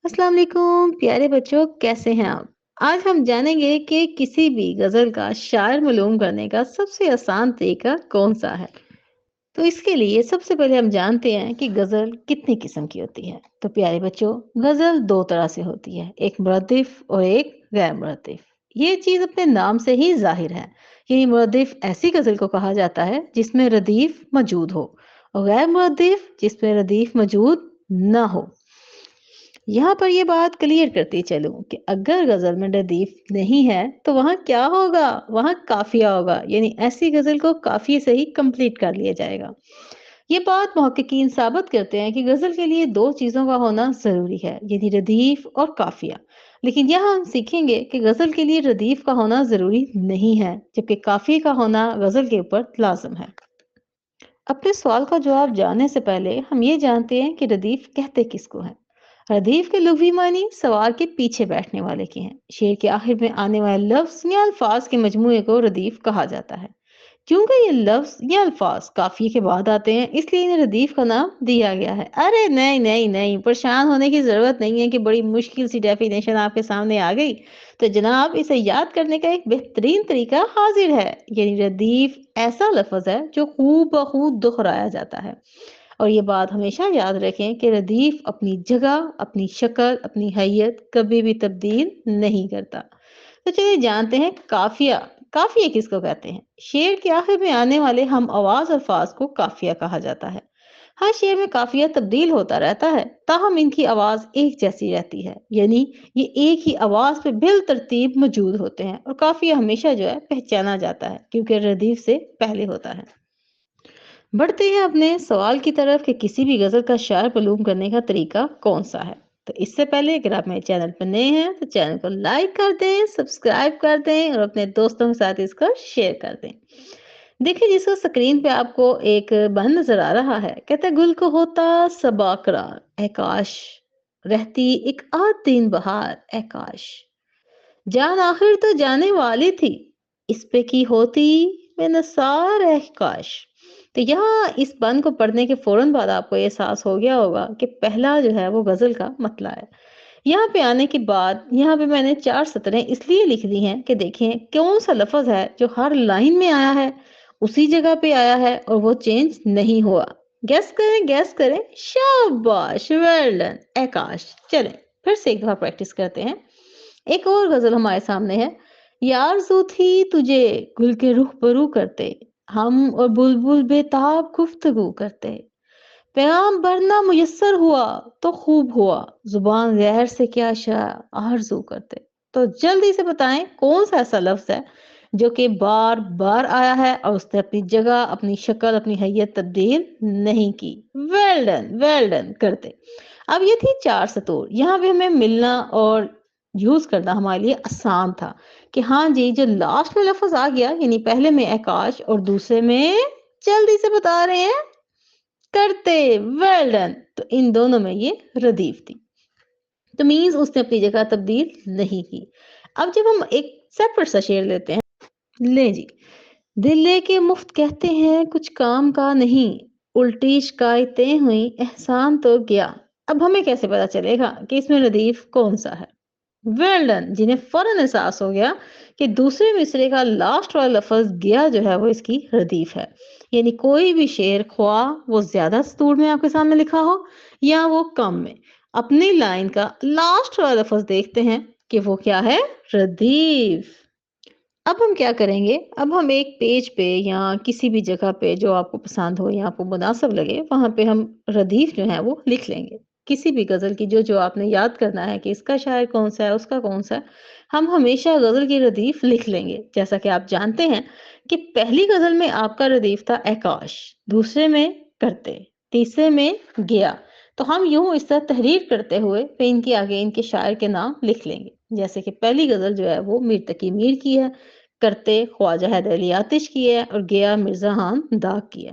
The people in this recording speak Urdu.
السلام علیکم پیارے بچوں، کیسے ہیں آپ؟ آج ہم جانیں گے کہ کسی بھی غزل کا شاعر معلوم کرنے کا سب سے آسان طریقہ کون سا ہے۔ تو اس کے لیے سب سے پہلے ہم جانتے ہیں کہ غزل کتنی قسم کی ہوتی ہے۔ تو پیارے بچوں، غزل دو طرح سے ہوتی ہے، ایک مرادف اور ایک غیر مرادف۔ یہ چیز اپنے نام سے ہی ظاہر ہے، یعنی مرادف ایسی غزل کو کہا جاتا ہے جس میں ردیف موجود ہو، اور غیر مرادف جس میں ردیف موجود نہ ہو۔ یہاں پر یہ بات کلیئر کرتی چلوں کہ اگر غزل میں ردیف نہیں ہے تو وہاں کیا ہوگا؟ وہاں قافیہ ہوگا، یعنی ایسی غزل کو قافیے سے ہی کمپلیٹ کر لیا جائے گا۔ یہ بات محققین ثابت کرتے ہیں کہ غزل کے لیے دو چیزوں کا ہونا ضروری ہے، یعنی ردیف اور قافیہ۔ لیکن یہاں ہم سیکھیں گے کہ غزل کے لیے ردیف کا ہونا ضروری نہیں ہے، جبکہ قافیے کا ہونا غزل کے اوپر لازم ہے۔ اپنے سوال کا جواب جاننے سے پہلے ہم یہ جانتے ہیں کہ ردیف کہتے کس کو ہیں۔ ردیف کے لغوی معنی سوار کے پیچھے بیٹھنے والے کے ہیں۔ شعر کے آخر میں آنے والے لفظ یا الفاظ کے مجموعے کو ردیف کہا جاتا ہے۔ کیونکہ یہ لفظ یا الفاظ قافیے کے بعد آتے ہیں، اس لیے انہیں ردیف کا نام دیا گیا ہے۔ ارے نہیں نہیں نہیں، پریشان ہونے کی ضرورت نہیں ہے کہ بڑی مشکل سی ڈیفینیشن آپ کے سامنے آ گئی۔ تو جناب، اسے یاد کرنے کا ایک بہترین طریقہ حاضر ہے، یعنی ردیف ایسا لفظ ہے جو خوب بخوب دہرایا جاتا ہے۔ اور یہ بات ہمیشہ یاد رکھیں کہ ردیف اپنی جگہ، اپنی شکل، اپنی حیت کبھی بھی تبدیل نہیں کرتا۔ تو چلیے جانتے ہیں قافیہ۔ قافیہ کس کو کہتے ہیں؟ شعر کے آخر میں آنے والے ہم آواز الفاظ کو قافیہ کہا جاتا ہے۔ ہر شعر میں قافیہ تبدیل ہوتا رہتا ہے، تاہم ان کی آواز ایک جیسی رہتی ہے، یعنی یہ ایک ہی آواز پہ بالترتیب موجود ہوتے ہیں، اور قافیہ ہمیشہ جو ہے پہچانا جاتا ہے کیونکہ ردیف سے پہلے ہوتا ہے۔ بڑھتے ہیں اپنے سوال کی طرف کہ کسی بھی غزل کا شعر معلوم کرنے کا طریقہ کون سا ہے۔ تو اس سے پہلے اگر آپ میرے چینل پر نئے ہیں تو چینل کو لائک کر دیں، سبسکرائب کر دیں اور اپنے دوستوں کے ساتھ اس کو شیئر کر دیں۔ دیکھیں جس کو سکرین پہ آپ کو ایک بند نظر آ رہا ہے، کہتا ہے گل کو ہوتا صبا قرار، اے کاش رہتی ایک آدھ دن بہار، اے کاش جان آخر تو جانے والی تھی، اس پہ کی ہوتی میں نثار، اے کاش۔ تو یہاں اس بند کو پڑھنے کے فوراً بعد آپ کو احساس ہو گیا ہوگا کہ پہلا جو ہے وہ غزل کا مطلع ہے۔ یہاں پہ آنے کے بعد یہاں پہ میں نے 4 سطریں اس لیے لکھ دی ہیں کہ دیکھیں کون سا لفظ ہے جو ہر لائن میں آیا ہے، اسی جگہ پہ آیا ہے اور وہ چینج نہیں ہوا۔ گیس کریں گیس کریں، شاباش، ویل ڈن، اے کاش۔ چلیں پھر سے ایک دفعہ پریکٹس کرتے ہیں۔ ایک اور غزل ہمارے سامنے ہے۔ یارزو تھی تجھے گل کے رخ برو کرتے، ہم اور بلبل بے تاب گفتگو کرتے، پیغام بھرنا میسر ہوا تو خوب ہوا، زبان زہر سے کیا آرزو کرتے۔ تو جلدی سے بتائیں کون سا ایسا لفظ ہے جو کہ بار بار آیا ہے اور اس نے اپنی جگہ، اپنی شکل، اپنی حیت تبدیل نہیں کی۔ ویل ڈن کرتے۔ اب یہ تھی 4 سطور، یہاں پہ ہمیں ملنا اور یوز کرنا ہمارے لیے آسان تھا کہ ہاں جی، جو لاسٹ میں لفظ آ گیا، یعنی پہلے میں آکاش اور دوسرے میں جلدی سے بتا رہے ہیں کرتے، ویل ڈن، تو ان دونوں میں یہ ردیف تھی، تو مینز اس نے اپنی جگہ تبدیل نہیں کی۔ اب جب ہم ایک سیپریٹ سا شعر لیتے ہیں، لیں جی، دل لے کے مفت کہتے ہیں کچھ کام کا نہیں، الٹی شکایتیں ہوئی احسان تو گیا۔ اب ہمیں کیسے پتا چلے گا کہ اس میں ردیف کون سا ہے؟ ویل ڈن، جنہیں فوراً احساس ہو گیا کہ دوسرے مصرے کا لاسٹ والا لفظ گیا جو ہے وہ اس کی ردیف ہے، یعنی کوئی بھی شعر خواہ وہ زیادہ سطور میں آپ کے سامنے لکھا ہو یا وہ کم میں، اپنی لائن کا لاسٹ والا لفظ دیکھتے ہیں کہ وہ کیا ہے، ردیف۔ اب ہم کیا کریں گے؟ اب ہم ایک پیج پہ یا کسی بھی جگہ پہ جو آپ کو پسند ہو یا آپ کو مناسب لگے وہاں پہ ہم ردیف جو ہے وہ لکھ لیں گے۔ کسی بھی غزل کی جو آپ نے یاد کرنا ہے کہ اس کا شاعر کون سا ہے، اس کا کون سا ہے، ہم ہمیشہ غزل کی ردیف لکھ لیں گے۔ جیسا کہ آپ جانتے ہیں کہ پہلی غزل میں آپ کا ردیف تھا آکاش، دوسرے میں کرتے، تیسرے میں گیا۔ تو ہم یوں اس طرح تحریر کرتے ہوئے پھر ان کے آگے ان کے شاعر کے نام لکھ لیں گے۔ جیسے کہ پہلی غزل جو ہے وہ میر تقی میر کی ہے، کرتے خواجہ حیدر علی آتش کی ہے، اور گیا مرزا خان داغ کی ہے۔